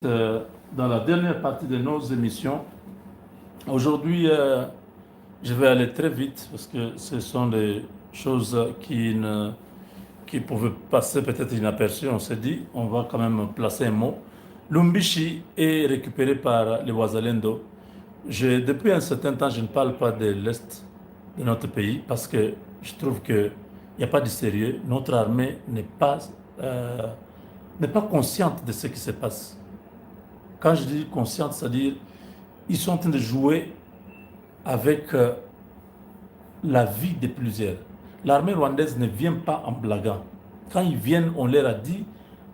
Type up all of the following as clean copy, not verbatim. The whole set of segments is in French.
Dans la dernière partie de nos émissions. Aujourd'hui, je vais aller très vite parce que ce sont des choses qui pouvaient passer peut-être inaperçues. On s'est dit, on va quand même placer un mot. Lumbishi est récupéré par les Ouazalendo. Depuis un certain temps, je ne parle pas de l'Est de notre pays parce que je trouve qu'il n'y a pas de sérieux. Notre armée n'est pas consciente de ce qui se passe. Quand je dis consciente, c'est-à-dire ils sont en train de jouer avec la vie de plusieurs. L'armée rwandaise ne vient pas en blaguant. Quand ils viennent, on leur a dit,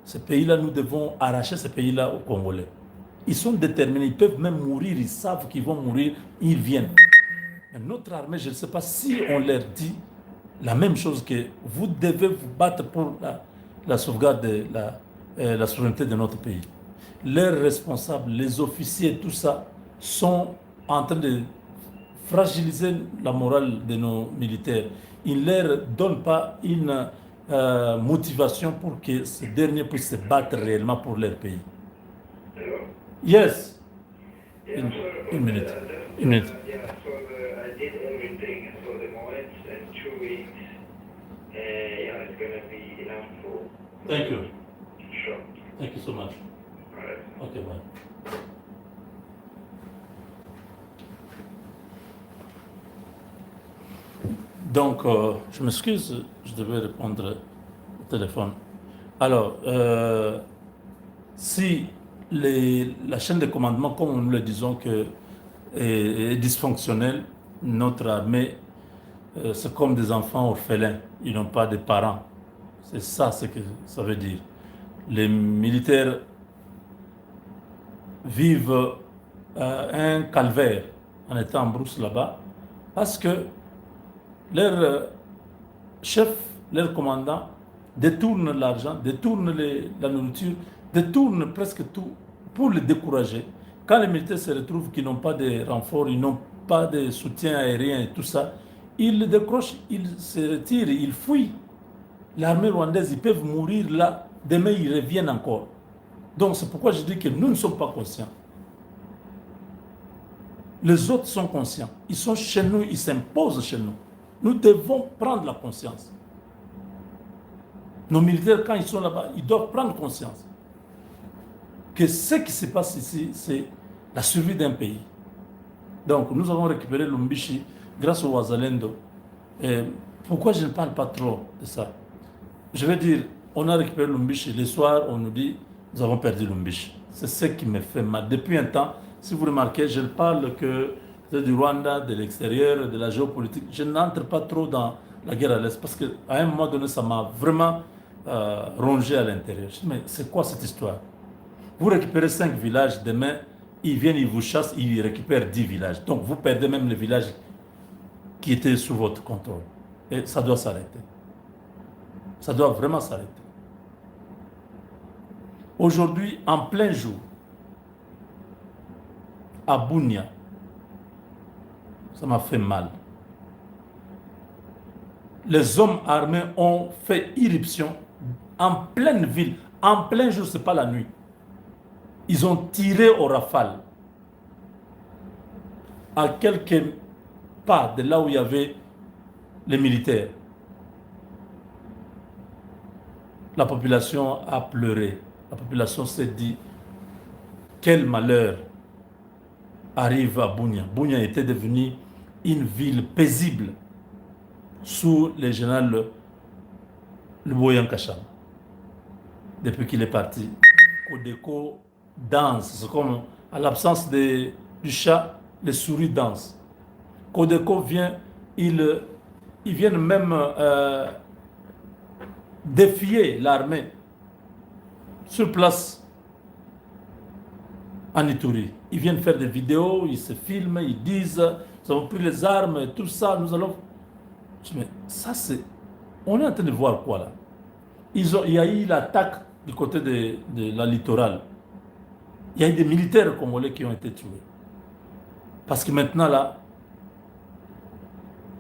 ce pays-là, nous devons arracher ce pays-là aux Congolais. Ils sont déterminés, ils peuvent même mourir, ils savent qu'ils vont mourir, ils viennent. Mais notre armée, je ne sais pas si on leur dit la même chose que vous devez vous battre pour la sauvegarde de la souveraineté de notre pays. Leurs responsables, les officiers, tout ça, sont en train de fragiliser la morale de nos militaires. Ils ne leur donnent pas une motivation pour que ces derniers puissent se battre réellement pour leur pays. Yes. Une minute. Une minute. I did everything for the moment, and 2 weeks, it's going to be enough for. Thank you. Sure. Thank you so much. All right. Okay, bye. Donc, je m'excuse, je devais répondre au téléphone. Alors, si la chaîne de commandement, comme nous le disons, est dysfonctionnelle, notre armée, c'est comme des enfants orphelins. Ils n'ont pas de parents. C'est ça ce que ça veut dire. Les militaires vivent un calvaire en étant en brousse là-bas parce que leur chef, leur commandant détourne l'argent, détourne la nourriture, détourne presque tout pour les décourager. Quand les militaires se retrouvent qu'ils n'ont pas de renfort, ils n'ont pas de soutien aérien et tout ça, ils le décrochent, ils se retirent, ils fuient. L'armée rwandaise, ils peuvent mourir là, demain ils reviennent encore. Donc c'est pourquoi je dis que nous ne sommes pas conscients. Les autres sont conscients. Ils sont chez nous, ils s'imposent chez nous. Nous devons prendre la conscience. Nos militaires, quand ils sont là-bas, ils doivent prendre conscience que ce qui se passe ici, c'est la survie d'un pays. Donc, nous avons récupéré Lumbishi grâce au Ouazalendo. Et pourquoi je ne parle pas trop de ça? Je veux dire, on a récupéré Lumbishi. Le soir, on nous dit, nous avons perdu Lumbishi. C'est ce qui me fait mal. Depuis un temps, si vous remarquez, je ne parle que du Rwanda, de l'extérieur, de la géopolitique. Je n'entre pas trop dans la guerre à l'Est parce qu'à un moment donné, ça m'a vraiment rongé à l'intérieur. Je dis, mais c'est quoi cette histoire? Vous récupérez 5 villages, demain, ils viennent, ils vous chassent, ils récupèrent 10 villages. Donc, vous perdez même les villages qui étaient sous votre contrôle. Et ça doit s'arrêter. Ça doit vraiment s'arrêter. Aujourd'hui, en plein jour, à Bunia, ça m'a fait mal. Les hommes armés ont fait irruption en pleine ville, en plein jour, ce n'est pas la nuit. Ils ont tiré au rafale à quelques pas de là où il y avait les militaires. La population a pleuré. La population s'est dit, quel malheur arrive à Bunia. Bunia était devenue une ville paisible sous le général Luboyan Kachama. Depuis qu'il est parti, Codeco danse. C'est comme à l'absence du chat, les souris dansent. Codeco vient, ils viennent même défier l'armée sur place en Ituri. Ils viennent faire des vidéos, ils se filment, ils disent, nous avons pris les armes et tout ça, nous allons... Mais ça c'est... On est en train de voir quoi là? Il y a eu l'attaque du côté de la littorale. Il y a eu des militaires congolais qui ont été tués. Parce que maintenant là,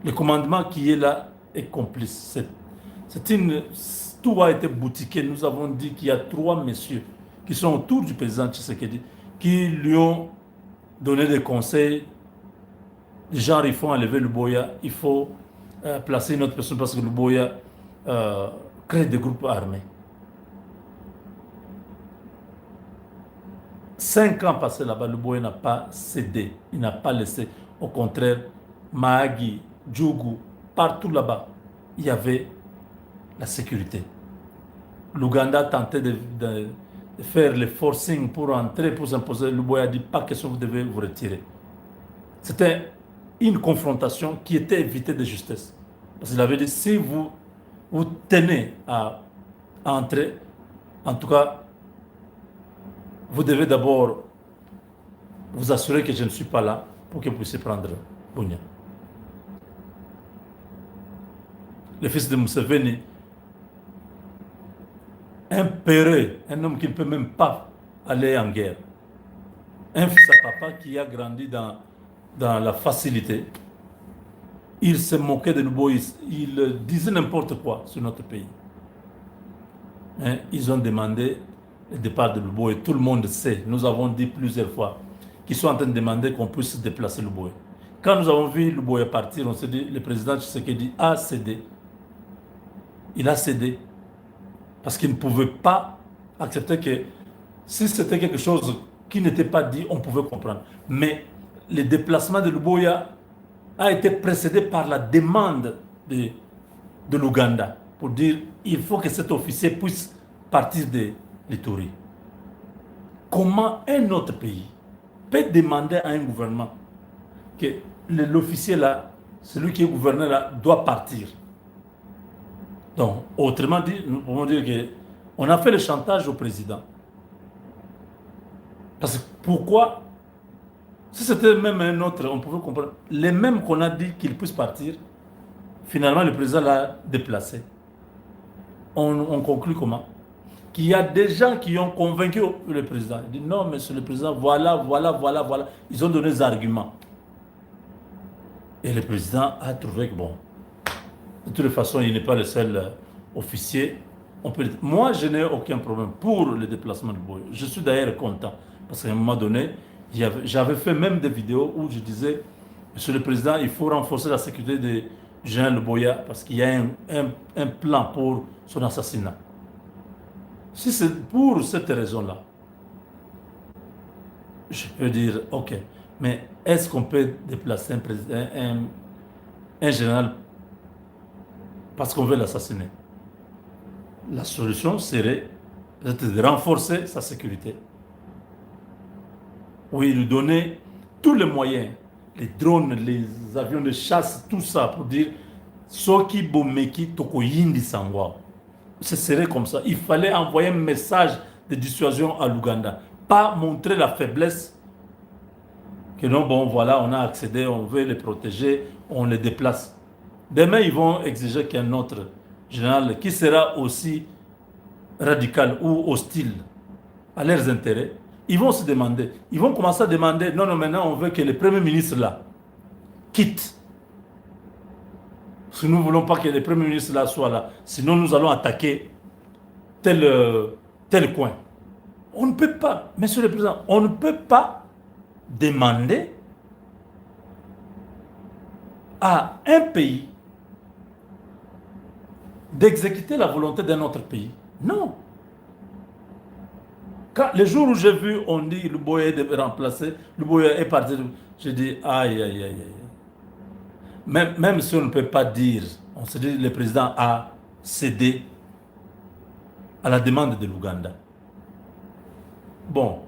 le commandement qui est là est complice. Tout a été boutiqué. Nous avons dit qu'il y a 3 messieurs qui sont autour du président Tshisekedi, qui lui ont donné des conseils, genre il faut enlever le Boya, il faut placer une autre personne parce que le Boya crée des groupes armés. 5 ans passés là-bas, le Boya n'a pas cédé, il n'a pas laissé. Au contraire, Mahagi, Djougou, partout là-bas, il y avait la sécurité. L'Ouganda tentait de faire les forcing pour entrer, pour s'imposer. Le Boya a dit pas question, vous devez vous retirer. C'était une confrontation qui était évitée de justesse. Parce qu'il avait dit, si vous tenez à entrer, en tout cas, vous devez d'abord vous assurer que je ne suis pas là pour que vous puissiez prendre Bunia. Le fils de Museveni, un péreux, un homme qui ne peut même pas aller en guerre, un fils à papa qui a grandi dans la facilité, il se moquait de nous, il disait n'importe quoi sur notre pays. Hein, ils ont demandé le départ de Luboye et tout le monde sait, nous avons dit plusieurs fois, qu'ils sont en train de demander qu'on puisse déplacer Luboye. Quand nous avons vu Luboye partir, on s'est dit, le président Tshisekedi a cédé. Il a cédé parce qu'il ne pouvait pas accepter que si c'était quelque chose qui n'était pas dit, on pouvait comprendre. Mais le déplacement de Luboya a été précédé par la demande de l'Ouganda pour dire il faut que cet officier puisse partir de l'Ituri. Comment un autre pays peut demander à un gouvernement que l'officier là, celui qui est gouverneur là, doit partir? Donc, autrement dit, nous pouvons dire qu'on a fait le chantage au président. Parce que pourquoi? Si c'était même un autre, on pouvait comprendre. Les mêmes qu'on a dit qu'il puisse partir, finalement, le président l'a déplacé. On conclut comment? Qu'il y a des gens qui ont convaincu le président. Il dit non, monsieur le président, voilà. Ils ont donné des arguments. Et le président a trouvé que bon, de toute façon, il n'est pas le seul officier. Moi, je n'ai aucun problème pour le déplacement de Boya. Je suis d'ailleurs content. Parce qu'à un moment donné, j'avais fait même des vidéos où je disais, monsieur le président, il faut renforcer la sécurité de Jean Boya parce qu'il y a un plan pour son assassinat. Si c'est pour cette raison-là, je peux dire, ok, mais est-ce qu'on peut déplacer un général parce qu'on veut l'assassiner? La solution serait de renforcer sa sécurité. Oui, lui donner tous les moyens, les drones, les avions de chasse, tout ça, pour dire Soki Bomeki Tokoyindi Sangwa. Ce serait comme ça. Il fallait envoyer un message de dissuasion à l'Ouganda. Pas montrer la faiblesse. Que non, bon, voilà, on a accédé, on veut les protéger, on les déplace. Demain, ils vont exiger qu'un autre général qui sera aussi radical ou hostile à leurs intérêts, ils vont se demander, ils vont commencer à demander, non, maintenant on veut que le Premier ministre là quitte. Parce que nous ne voulons pas que le Premier ministre là soit là, sinon nous allons attaquer tel coin. On ne peut pas, monsieur le président, on ne peut pas demander à un pays d'exécuter la volonté d'un autre pays. Non. Quand, le jour où j'ai vu, on dit le Boya est remplacé, le Boya est parti, j'ai dit aïe. Même si on ne peut pas dire, on se dit le président a cédé à la demande de l'Ouganda. Bon,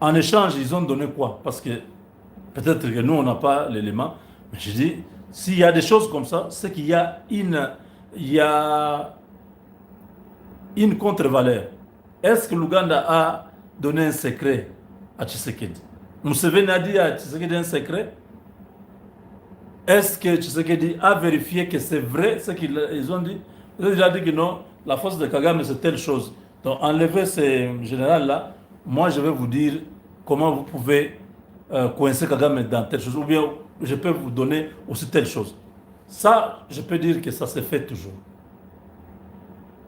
en échange, ils ont donné quoi? Parce que peut-être que nous, on n'a pas l'élément, mais je dis, s'il y a des choses comme ça, c'est qu'il y a une contre-valeur. Est-ce que l'Ouganda a donné un secret à Tshisekedi? Museveni a dit à Tshisekedi un secret? Est-ce que Tshisekedi a vérifié que c'est vrai ce qu'ils ont dit? Il a dit que non, la force de Kagame c'est telle chose. Donc enlever ces généraux-là, moi je vais vous dire comment vous pouvez coincer Kagame dans telle chose. Ou bien je peux vous donner aussi telle chose. Ça, je peux dire que ça se fait toujours.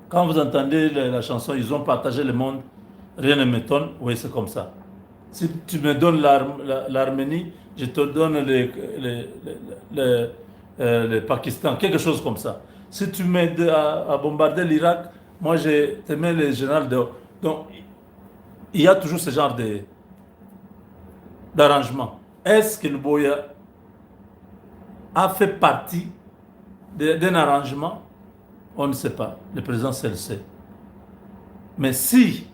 Quand vous entendez la chanson, ils ont partagé le monde, rien ne m'étonne, oui, c'est comme ça. Si tu me donnes l'Arménie, je te donne le Pakistan, quelque chose comme ça. Si tu m'aides à bombarder l'Irak, moi, je te mets les généraux de... Donc, il y a toujours ce genre d'arrangement. Est-ce que le Boya a fait partie d'un arrangement? On ne sait pas. Le président seul sait. Mais si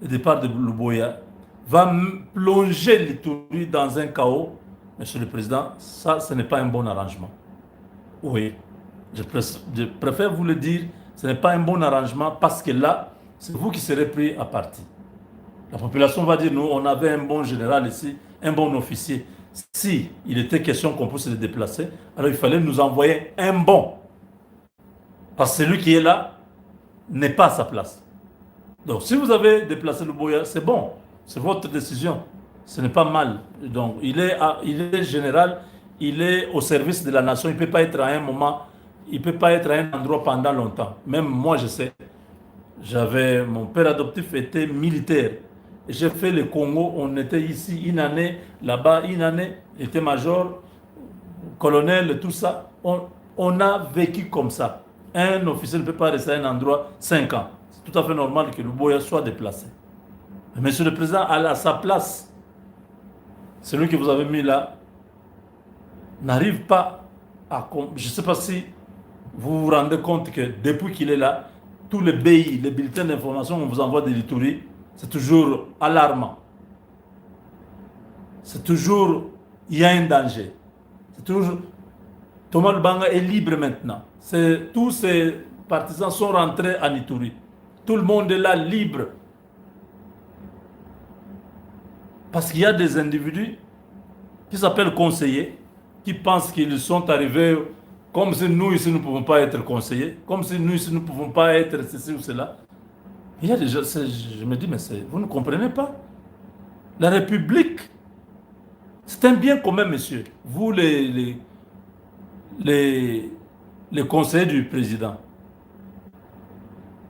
le départ de Luboya va plonger l'Itourie dans un chaos, Monsieur le Président, ça, ce n'est pas un bon arrangement. Oui, je préfère vous le dire, ce n'est pas un bon arrangement parce que là, c'est vous qui serez pris à partie. La population va dire, nous, on avait un bon général ici, un bon officier. Si il était question qu'on puisse se déplacer, alors il fallait nous envoyer un bon. Parce que celui qui est là n'est pas à sa place. Donc, si vous avez déplacé le Boya, c'est bon. C'est votre décision. Ce n'est pas mal. Donc, il est général, il est au service de la nation. Il ne peut pas être à un moment, il ne peut pas être à un endroit pendant longtemps. Même moi, je sais. Mon père adoptif était militaire. J'ai fait le Congo, on était ici une année, là-bas une année, était major, colonel, tout ça. On a vécu comme ça. Un officier ne peut pas rester à un endroit 5 ans. C'est tout à fait normal que le Boya soit déplacé. Mais Monsieur le Président, à sa place, celui que vous avez mis là, n'arrive pas à... Je ne sais pas si vous vous rendez compte que depuis qu'il est là, tous les BI, les bulletins d'information qu'on vous envoie de l'Itourie, c'est toujours alarmant. C'est toujours, il y a un danger. C'est toujours, Thomas Lubanga est libre maintenant. Tous ses partisans sont rentrés en Itourie. Tout le monde est là libre. Parce qu'il y a des individus qui s'appellent conseillers, qui pensent qu'ils sont arrivés comme si nous ici ne pouvons pas être conseillers, comme si nous ici ne pouvons pas être ceci ou cela. Il y a des gens, je me dis, mais vous ne comprenez pas. La République, c'est un bien commun, monsieur. Vous, les conseillers du président.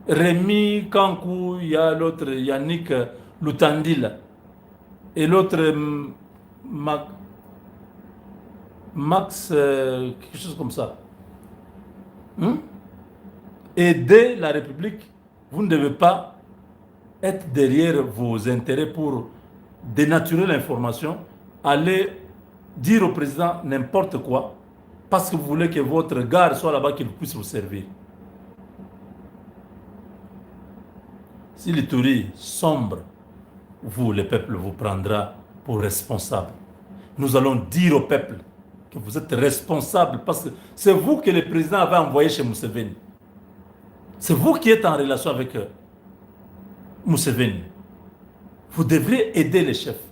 Rémi Kankou, il y a l'autre Yannick Lutandil, et l'autre Max, quelque chose comme ça. Aider la République, vous ne devez pas être derrière vos intérêts pour dénaturer l'information, aller dire au président n'importe quoi, parce que vous voulez que votre gare soit là-bas, qu'il puisse vous servir. Si l'Itourie sombre, vous, le peuple, vous prendra pour responsable. Nous allons dire au peuple que vous êtes responsable parce que c'est vous que le président avait envoyé chez Museveni. C'est vous qui êtes en relation avec Museveni. Vous devriez aider les chefs.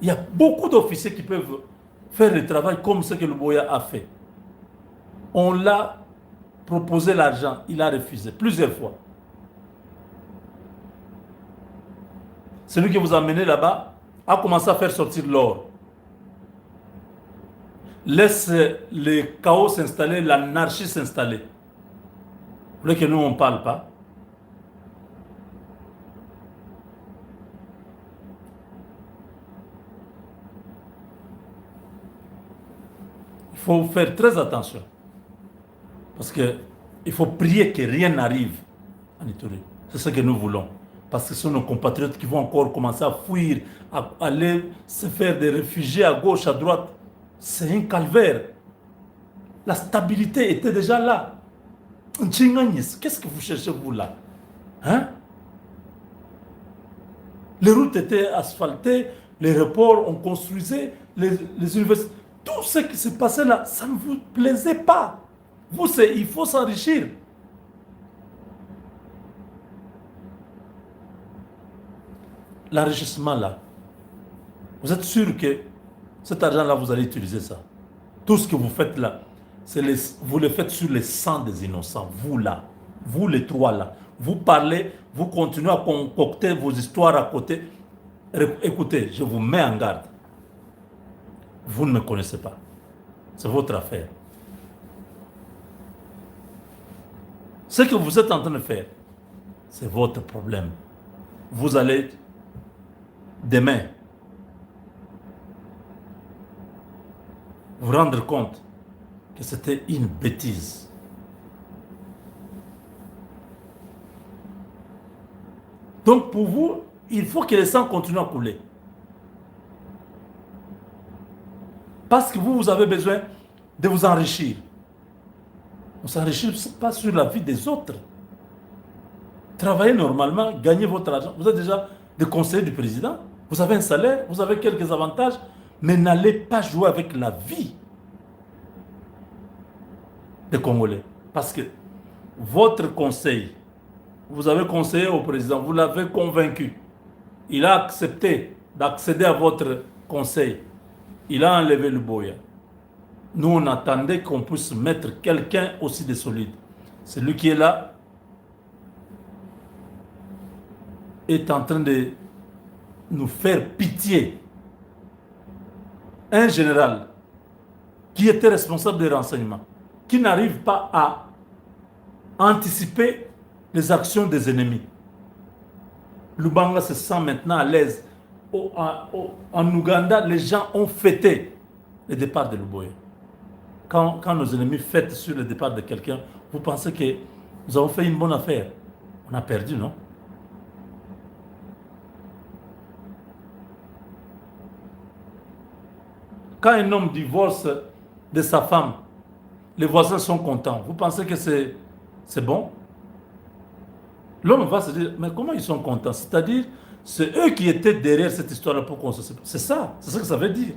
Il y a beaucoup d'officiers qui peuvent faire le travail comme ce que le Boya a fait. On l'a proposé l'argent, il a refusé plusieurs fois. Celui qui vous a amené là-bas a commencé à faire sortir l'or. Laisse le chaos s'installer, l'anarchie s'installer. Vous voulez que nous, on ne parle pas? Il faut faire très attention. Parce qu'il faut prier que rien n'arrive en Itourie. C'est ce que nous voulons. Parce que ce sont nos compatriotes qui vont encore commencer à fuir, à aller se faire des réfugiés à gauche, à droite. C'est un calvaire. La stabilité était déjà là. Qu'est-ce que vous cherchez, vous, là? Hein? Les routes étaient asphaltées, les reports, on construisait, les universités. Tout ce qui se passait là, ça ne vous plaisait pas. Vous, il faut s'enrichir. L'enrichissement là, vous êtes sûr que cet argent-là, vous allez utiliser ça? Tout ce que vous faites là, vous le faites sur le sang des innocents. Vous là, vous les trois là, vous parlez, vous continuez à concocter vos histoires à côté. Écoutez, je vous mets en garde. Vous ne me connaissez pas. C'est votre affaire. Ce que vous êtes en train de faire, c'est votre problème. vous allez demain vous rendre compte que c'était une bêtise. Donc pour vous, il faut que le sang continue à couler. Parce que vous avez besoin de vous enrichir. On ne s'enrichit pas sur la vie des autres. Travaillez normalement, gagnez votre argent. Vous êtes déjà des conseillers du président. Vous avez un salaire, vous avez quelques avantages, mais n'allez pas jouer avec la vie des Congolais. Parce que votre conseil, vous avez conseillé au président, vous l'avez convaincu. Il a accepté d'accéder à votre conseil. Il a enlevé le boya. Nous, on attendait qu'on puisse mettre quelqu'un aussi de solide. Celui qui est là est en train de nous faire pitié. Un général qui était responsable des renseignements, qui n'arrive pas à anticiper les actions des ennemis. Lubanga se sent maintenant à l'aise. En Ouganda, les gens ont fêté le départ de Luboya. Quand nos ennemis fêtent sur le départ de quelqu'un, vous pensez que nous avons fait une bonne affaire. On a perdu, non? Quand un homme divorce de sa femme, les voisins sont contents. Vous pensez que c'est bon? L'homme va se dire, mais comment ils sont contents? C'est-à-dire, c'est eux qui étaient derrière cette histoire-là pour qu'on se sépare. C'est ça que ça veut dire.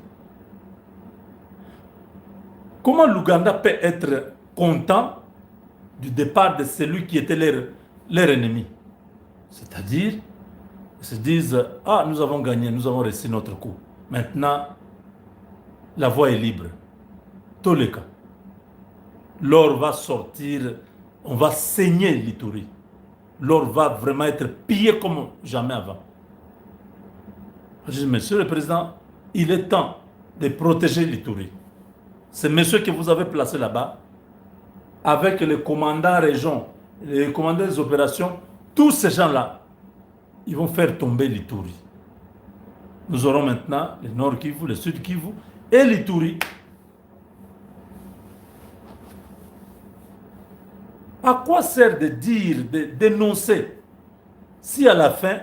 Comment l'Ouganda peut être content du départ de celui qui était leur ennemi? C'est-à-dire, ils se disent, ah, nous avons gagné, nous avons réussi notre coup. Maintenant, la voie est libre. Tous les cas. L'or va sortir, on va saigner l'Ituri. L'or va vraiment être pillé comme jamais avant. Je dis, monsieur le président, il est temps de protéger l'Ituri. C'est monsieur que vous avez placé là-bas, avec les commandants région, les commandants des opérations, tous ces gens-là, ils vont faire tomber l'Ituri. Nous aurons maintenant le Nord Kivu, le Sud Kivu et l'Ituri. À quoi sert de dire, de dénoncer, si à la fin,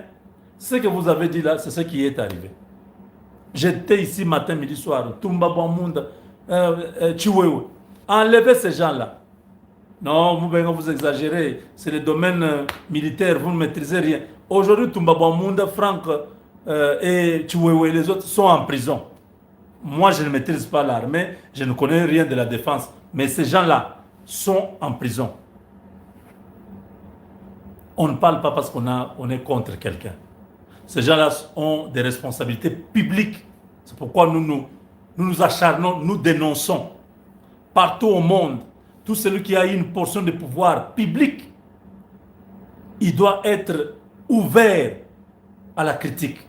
ce que vous avez dit là, c'est ce qui est arrivé? J'étais ici matin, midi, soir, Tumba Bamunda, Chiwewe. Enlevez ces gens-là. Non, vous exagérez, c'est le domaine militaire, vous ne maîtrisez rien. Aujourd'hui, Tumba Bamunda, Franck et Chiwewe, les autres sont en prison. Moi, je ne maîtrise pas l'armée, je ne connais rien de la défense, mais ces gens-là sont en prison. On ne parle pas parce qu'on est contre quelqu'un. Ces gens-là ont des responsabilités publiques. C'est pourquoi nous nous acharnons, nous dénonçons. Partout au monde, tout celui qui a une portion de pouvoir public, il doit être ouvert à la critique.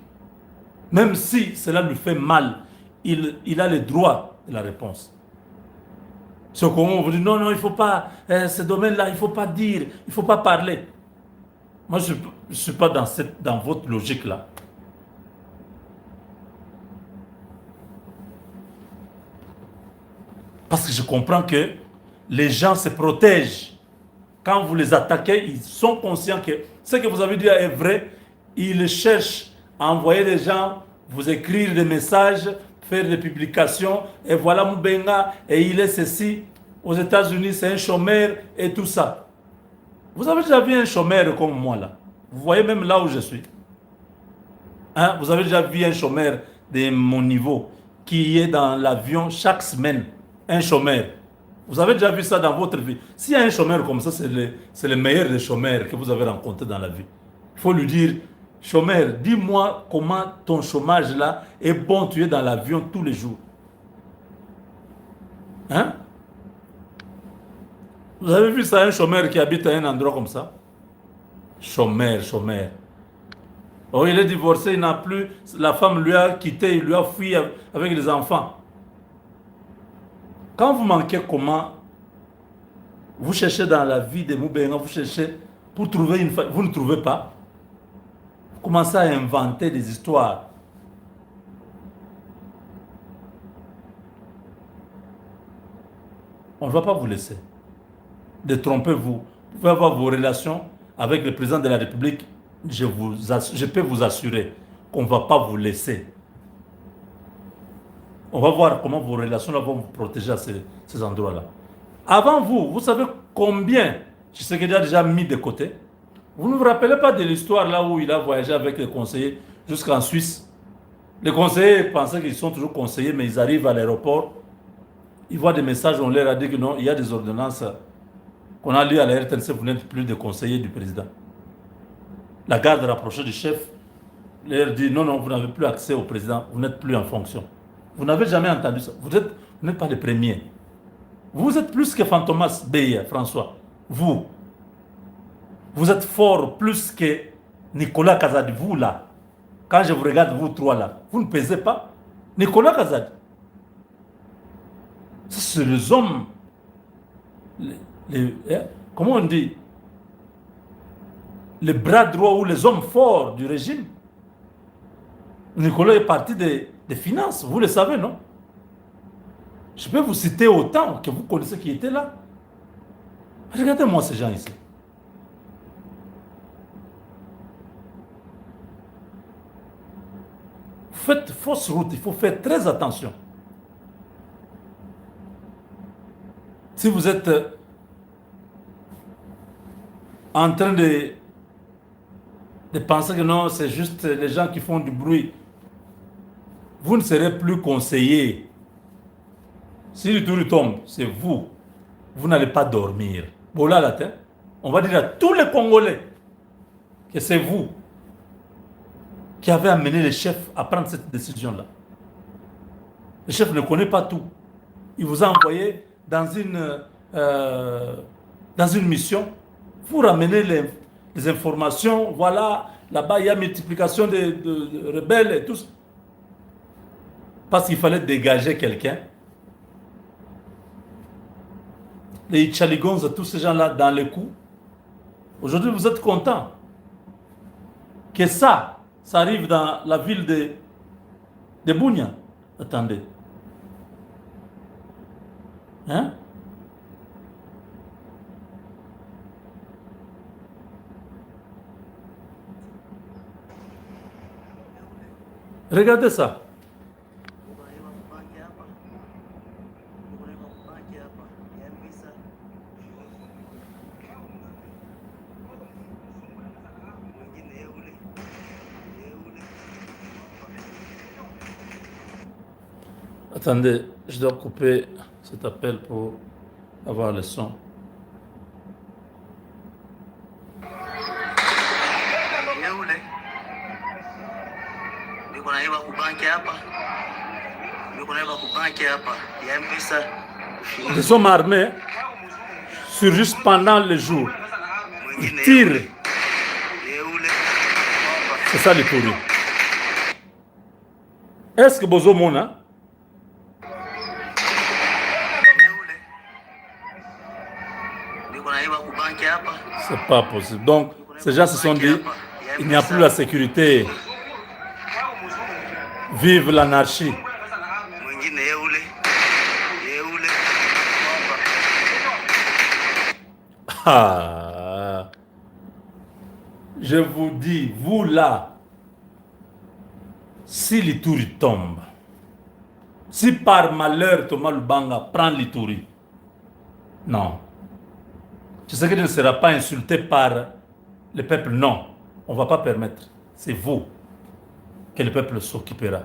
Même si cela lui fait mal, il a le droit de la réponse. Ce qu'on vous dit, non, il ne faut pas, ce domaine-là, il ne faut pas dire, il ne faut pas parler. Moi, je ne suis pas dans votre logique-là. Parce que je comprends que les gens se protègent. Quand vous les attaquez, ils sont conscients que ce que vous avez dit est vrai. Ils cherchent à envoyer des gens, vous écrire des messages, faire des publications. Et voilà Moubenga, et il est ceci. Aux États-Unis, c'est un chômeur et tout ça. Vous avez déjà vu un chômeur comme moi là? Vous voyez même là où je suis. Hein? Vous avez déjà vu un chômeur de mon niveau qui est dans l'avion chaque semaine? Un chômeur. Vous avez déjà vu ça dans votre vie? S'il y a un chômeur comme ça, c'est le meilleur des chômeurs que vous avez rencontré dans la vie. Il faut lui dire, chômeur, dis-moi comment ton chômage là est bon, tu es dans l'avion tous les jours. Hein? Vous avez vu ça, un chômeur qui habite à un endroit comme ça? Chômeur. Oh, il est divorcé, il n'a plus, la femme lui a quitté, il lui a fui avec les enfants. Quand vous manquez comment, vous cherchez dans la vie de Moubenga, vous cherchez pour trouver une femme, vous ne trouvez pas. Vous commencez à inventer des histoires. On ne va pas vous laisser. Détrompez-vous. Vous pouvez avoir vos relations avec le président de la République. Je peux vous assurer qu'on ne va pas vous laisser. On va voir comment vos relations vont vous protéger à ces endroits-là. Avant vous, vous savez combien Tshisekedi a déjà mis de côté. Vous ne vous rappelez pas de l'histoire là où il a voyagé avec les conseillers jusqu'en Suisse. Les conseillers pensaient qu'ils sont toujours conseillers, mais ils arrivent à l'aéroport. Ils voient des messages, on leur a dit que non, il y a des ordonnances qu'on a lues à la RTNC, vous n'êtes plus des conseillers du président. La garde rapprochée du chef leur dit non, non, vous n'avez plus accès au président, vous n'êtes plus en fonction. Vous n'avez jamais entendu ça. Vous n'êtes pas les premiers. Vous êtes plus que Fantomas Beye, François. Vous êtes fort plus que Nicolas Kazadi, vous là. Quand je vous regarde, vous trois là, vous ne pesez pas. Nicolas Kazadi. C'est les hommes, comment on dit, les bras droits ou les hommes forts du régime. Nicolas est parti des finances, vous le savez, non? Je peux vous citer autant que vous connaissez qui étaient là. Regardez-moi ces gens ici. Faites fausse route, il faut faire très attention. Si vous êtes en train de penser que non, c'est juste les gens qui font du bruit, vous ne serez plus conseiller. Si le tour tombe, c'est vous. Vous n'allez pas dormir. Bon là, la tête, on va dire à tous les Congolais que c'est vous qui avez amené le chef à prendre cette décision-là. Le chef ne connaît pas tout. Il vous a envoyé dans une mission, vous ramenez les informations, voilà, là-bas il y a multiplication de rebelles et tout ça. Parce qu'il fallait dégager quelqu'un. Les Tchaligons, tous ces gens-là dans les coups. Aujourd'hui, vous êtes contents que ça arrive dans la ville de Bunia. Attendez. Hein? Regardez ça. Attendez, je dois couper cet appel pour avoir le son. Les hommes armés surgissent pendant le jour. Ils tirent. C'est ça le Touri. Est-ce que Bozo Mona? C'est pas possible. Donc, ces gens se sont dit, il n'y a plus la sécurité. Vive l'anarchie. Ah. Je vous dis, vous là, si l'Ituri tombe, si par malheur Thomas Lubanga prend l'Ituri, non. Je sais qu'il ne sera pas insulté par le peuple, non. On ne va pas permettre. C'est vous que le peuple s'occupera.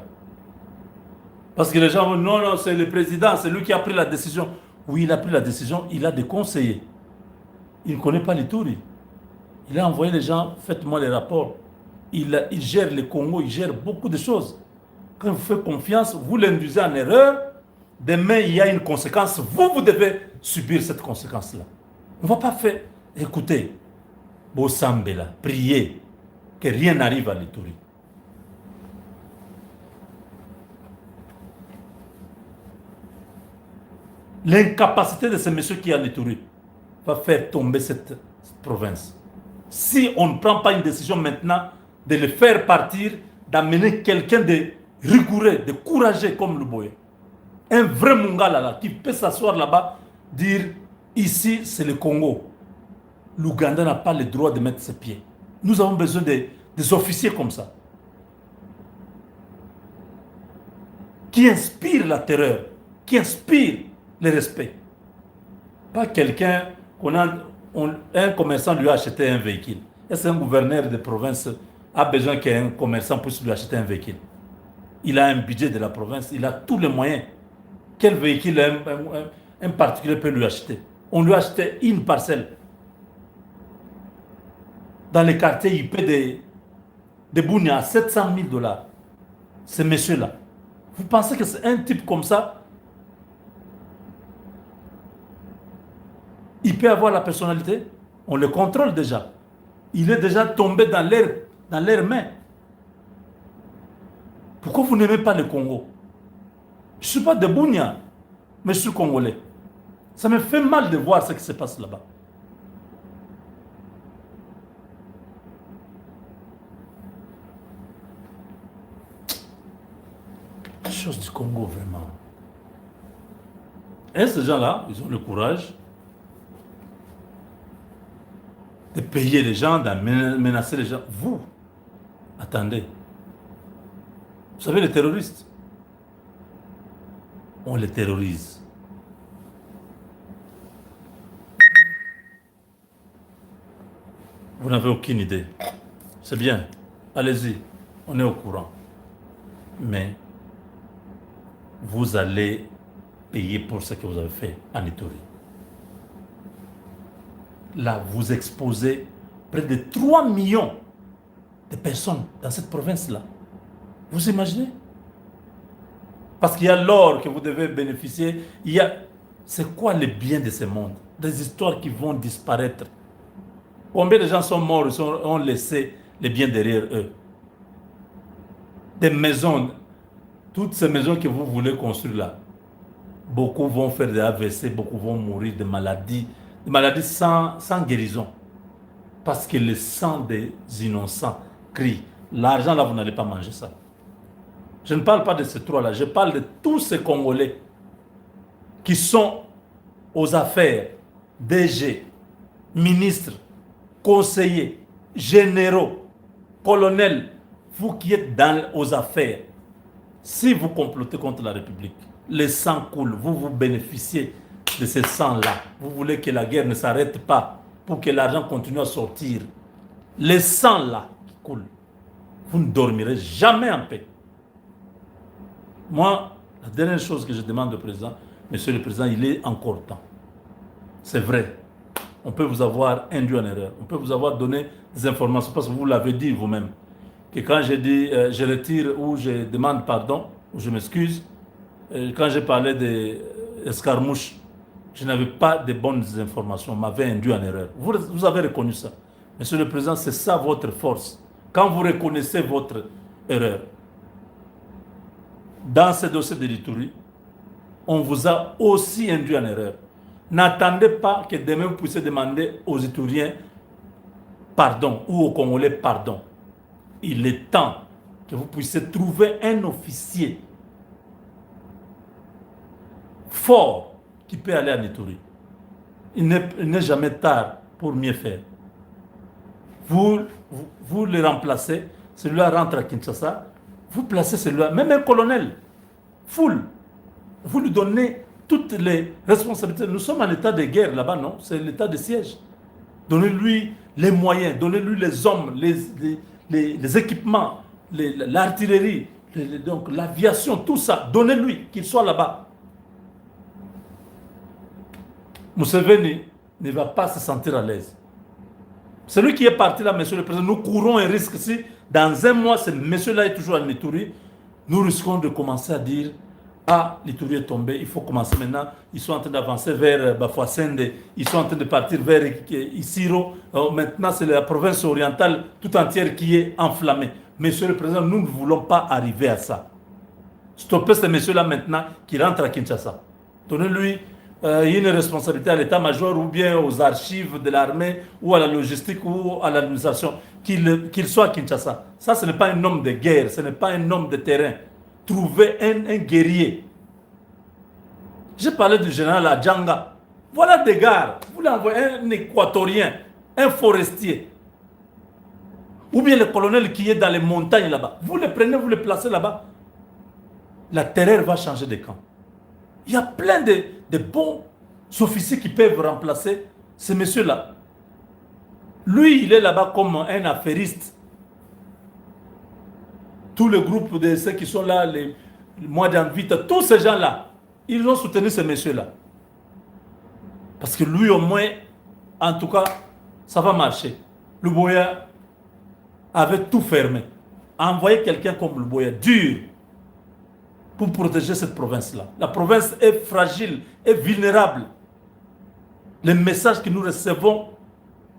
Parce que les gens vont, non, non, c'est le président, c'est lui qui a pris la décision. Oui, il a pris la décision, il a des conseillers. Il ne connaît pas l'Ituri. Il a envoyé les gens, faites-moi les rapports. Il gère le Congo, il gère beaucoup de choses. Quand vous faites confiance, vous l'induisez en erreur. Demain, il y a une conséquence. Vous devez subir cette conséquence-là. On ne va pas faire. Écoutez, Bossambela, priez que rien n'arrive à l'Ituri. L'incapacité de ce monsieur qui est à l'Ituri va faire tomber cette province. Si on ne prend pas une décision maintenant, de le faire partir, d'amener quelqu'un de rigoureux, de courageux comme Luboye. Un vrai Mungala là, qui peut s'asseoir là-bas, dire ici c'est le Congo. L'Ouganda n'a pas le droit de mettre ses pieds. Nous avons besoin des officiers comme ça. Qui inspirent la terreur, qui inspirent le respect. Pas quelqu'un un commerçant lui a acheté un véhicule. Est-ce qu'un gouverneur de province a besoin qu'un commerçant puisse lui acheter un véhicule? Il a un budget de la province, il a tous les moyens. Quel véhicule un particulier peut lui acheter? On lui a acheté une parcelle. Dans les quartiers, il paie des Bounia à 700 000 $. Ce monsieur-là. Vous pensez que c'est un type comme ça? Il peut avoir la personnalité? On le contrôle déjà. Il est déjà tombé dans leurs mains. Pourquoi vous n'aimez pas le Congo? Je ne suis pas de Bounia, mais je suis congolais. Ça me fait mal de voir ce qui se passe là-bas. La chose du Congo, vraiment. Et ces gens-là, ils ont le courage de payer les gens, de menacer les gens. Vous, attendez. Vous savez, les terroristes, on les terrorise. Vous n'avez aucune idée. C'est bien. Allez-y. On est au courant. Mais vous allez payer pour ce que vous avez fait en Ituri. Là, vous exposez près de 3 millions de personnes dans cette province-là. Vous imaginez? Parce qu'il y a l'or que vous devez bénéficier. C'est quoi le bien de ce monde? Des histoires qui vont disparaître. Combien de gens sont morts, ont laissé les biens derrière eux? Des maisons, toutes ces maisons que vous voulez construire là, beaucoup vont faire des AVC, beaucoup vont mourir de maladies sans guérison. Parce que le sang des innocents crie. L'argent là, vous n'allez pas manger ça. Je ne parle pas de ces trois-là, je parle de tous ces Congolais qui sont aux affaires, DG, ministres, conseillers, généraux, colonels, vous qui êtes aux affaires. Si vous complotez contre la République, le sang coule, vous bénéficiez de ce sang-là. Vous voulez que la guerre ne s'arrête pas pour que l'argent continue à sortir. Le sang-là qui coule, vous ne dormirez jamais en paix. Moi, la dernière chose que je demande au président, monsieur le président, il est encore temps. C'est vrai. On peut vous avoir induit en erreur. On peut vous avoir donné des informations parce que vous l'avez dit vous-même. Que quand j'ai dit je retire ou je demande pardon ou je m'excuse, quand j'ai parlé d'escarmouches, je n'avais pas de bonnes informations. On m'avait induit en erreur. Vous avez reconnu ça. Monsieur le président, c'est ça votre force. Quand vous reconnaissez votre erreur, dans ce dossier de l'Ituri, on vous a aussi induit en erreur. N'attendez pas que demain vous puissiez demander aux Ituriens pardon ou aux Congolais pardon. Il est temps que vous puissiez trouver un officier fort qui peut aller en Ituri. Il n'est jamais tard pour mieux faire. Vous le remplacez, celui-là rentre à Kinshasa, vous placez celui-là, même un colonel, vous lui donnez toutes les responsabilités. Nous sommes en état de guerre là-bas, non? C'est l'état de siège. Donnez-lui les moyens, donnez-lui les hommes, les équipements, l'artillerie, donc l'aviation, tout ça. Donnez-lui qu'il soit là-bas. Museveni ne va pas se sentir à l'aise. Celui qui est parti là, monsieur le président, nous courons un risque si dans un mois, ce monsieur-là est toujours en Ituri, nous risquons de commencer à dire ah, l'Ituri est tombé, il faut commencer maintenant. Ils sont en train d'avancer vers Bafouassende, ils sont en train de partir vers Isiro. Maintenant, c'est la province orientale tout entière qui est enflammée. Monsieur le président, nous ne voulons pas arriver à ça. Stoppez ce monsieur-là maintenant qui rentre à Kinshasa. Donnez-lui une responsabilité à l'état-major ou bien aux archives de l'armée ou à la logistique ou à l'administration. qu'il soit à Kinshasa. Ça, ce n'est pas un homme de guerre, ce n'est pas un homme de terrain. Trouvez un guerrier. J'ai parlé du général Adjanga. Voilà des gars. Vous voulez envoyer un équatorien, un forestier, ou bien le colonel qui est dans les montagnes là-bas. Vous le prenez, vous le placez là-bas. La terreur va changer de camp. Il y a plein de bons officiers qui peuvent remplacer ces messieurs-là. Lui, il est là-bas comme un affairiste. Tout le groupe de ceux qui sont là, les mois d'Anvita, tous ces gens-là, ils ont soutenu ces messieurs-là. Parce que lui, au moins, en tout cas, ça va marcher. Le Boya avait tout fermé. Envoyer quelqu'un comme le Boya, dur, pour protéger cette province-là. La province est fragile, est vulnérable. Les messages que nous recevons,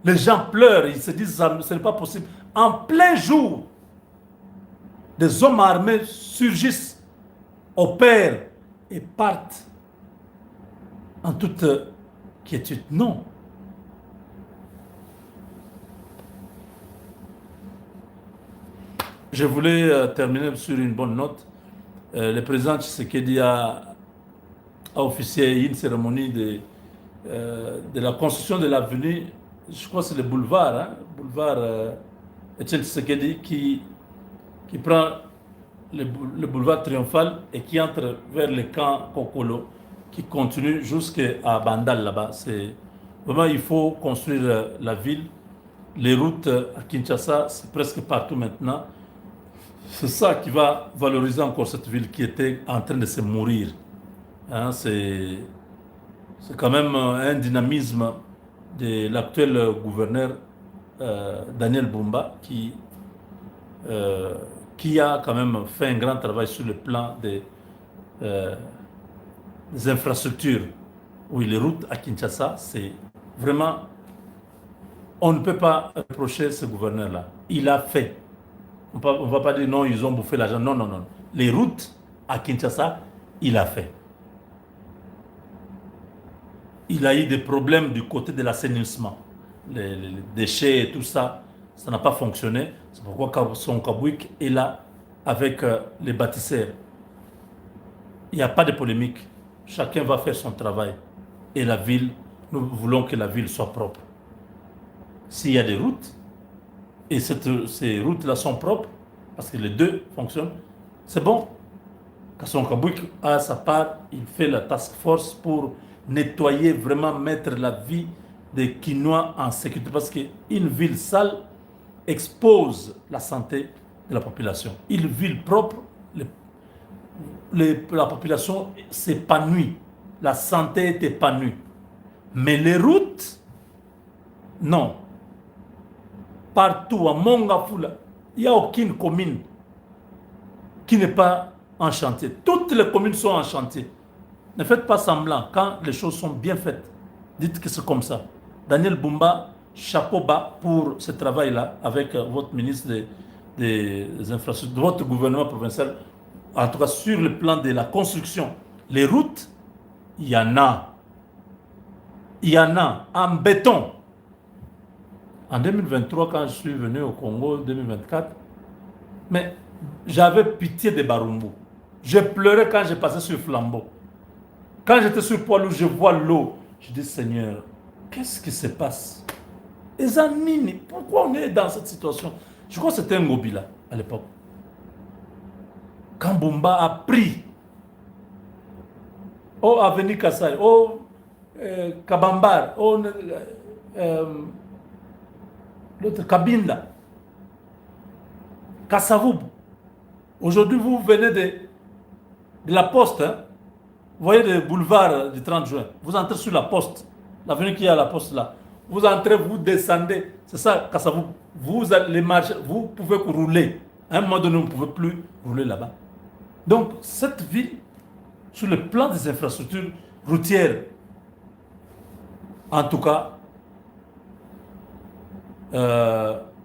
les gens pleurent, ils se disent que ce n'est pas possible. En plein jour, des hommes armés surgissent, opèrent et partent en toute quiétude. Non. Je voulais terminer sur une bonne note. Le président Tshisekedi a officié une cérémonie de la construction de l'avenue, je crois que c'est le boulevard, hein, boulevard Etienne Tshisekedi qui prend le boulevard triomphal et qui entre vers le camp Kokolo, qui continue jusqu'à Bandal là-bas. Vraiment, il faut construire la ville. Les routes à Kinshasa, c'est presque partout maintenant. C'est ça qui va valoriser encore cette ville qui était en train de se mourir. Hein, c'est quand même un dynamisme de l'actuel gouverneur Daniel Bumba qui a quand même fait un grand travail sur le plan des infrastructures. Oui, les routes à Kinshasa, c'est vraiment... On ne peut pas reprocher ce gouverneur-là. Il a fait. On ne va pas dire non, ils ont bouffé l'argent. Non, non, non. Les routes à Kinshasa, il a fait. Il a eu des problèmes du côté de l'assainissement. Les déchets et tout ça, ça n'a pas fonctionné. C'est pourquoi son Kabouik est là avec les bâtisseurs. Il n'y a pas de polémique. Chacun va faire son travail. Et la ville, nous voulons que la ville soit propre. S'il y a des routes, et ces routes-là sont propres, parce que les deux fonctionnent, c'est bon. Kasson Kabouik a sa part, il fait la task force pour nettoyer, vraiment mettre la vie des Kinois en sécurité. Parce qu'une ville sale expose la santé de la population. Une ville propre, la population s'épanouit. La santé est épanouie. Mais les routes, non. Partout, à Mongafula, il n'y a aucune commune qui n'est pas en chantier. Toutes les communes sont en chantier. Ne faites pas semblant quand les choses sont bien faites. Dites que c'est comme ça. Daniel Bumba, chapeau bas pour ce travail-là avec votre ministre des infrastructures, votre gouvernement provincial, en tout cas sur le plan de la construction. Les routes, il y en a. Il y en a en béton. En 2023, quand je suis venu au Congo, 2024, mais j'avais pitié des Barumbu. Je pleurais quand j'ai passé sur Flambeau. Quand j'étais sur Poilou, je vois l'eau. Je dis, Seigneur, qu'est-ce qui se passe? Les amis, pourquoi on est dans cette situation? Je crois que c'était un Ngobila à l'époque. Quand Bumba a pris au Avenue Kassai, au Kabambar, au l'autre Kabinda, Kassavoub. Aujourd'hui, vous venez de la poste, hein? Vous voyez le boulevard du 30 juin. Vous entrez sur la poste, l'avenue qui est à la poste là. Vous entrez, vous descendez. C'est ça, Kassavoub. Vous allez marcher, vous pouvez rouler. À un moment donné, vous ne pouvez plus rouler là-bas. Donc, cette ville, sur le plan des infrastructures routières, en tout cas,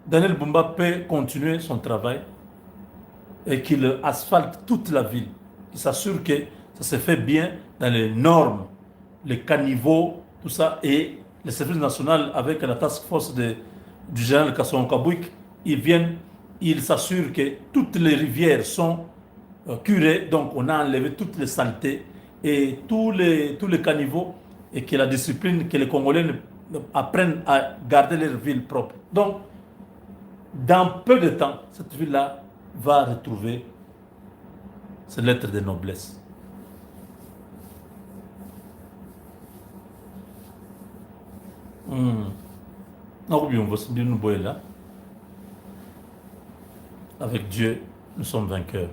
Daniel Bumba peut continuer son travail et qu'il asphalte toute la ville, qu'il s'assure que ça se fait bien dans les normes, les caniveaux, tout ça, et le service national avec la task force du général Kasson Kabouik ils viennent, ils s'assurent que toutes les rivières sont curées, donc on a enlevé toutes les saletés et tous les caniveaux, et que la discipline, que les Congolais apprennent à garder leur ville propre. Donc, dans peu de temps, cette ville-là va retrouver ses lettres de noblesse. Avec Dieu, nous sommes vainqueurs.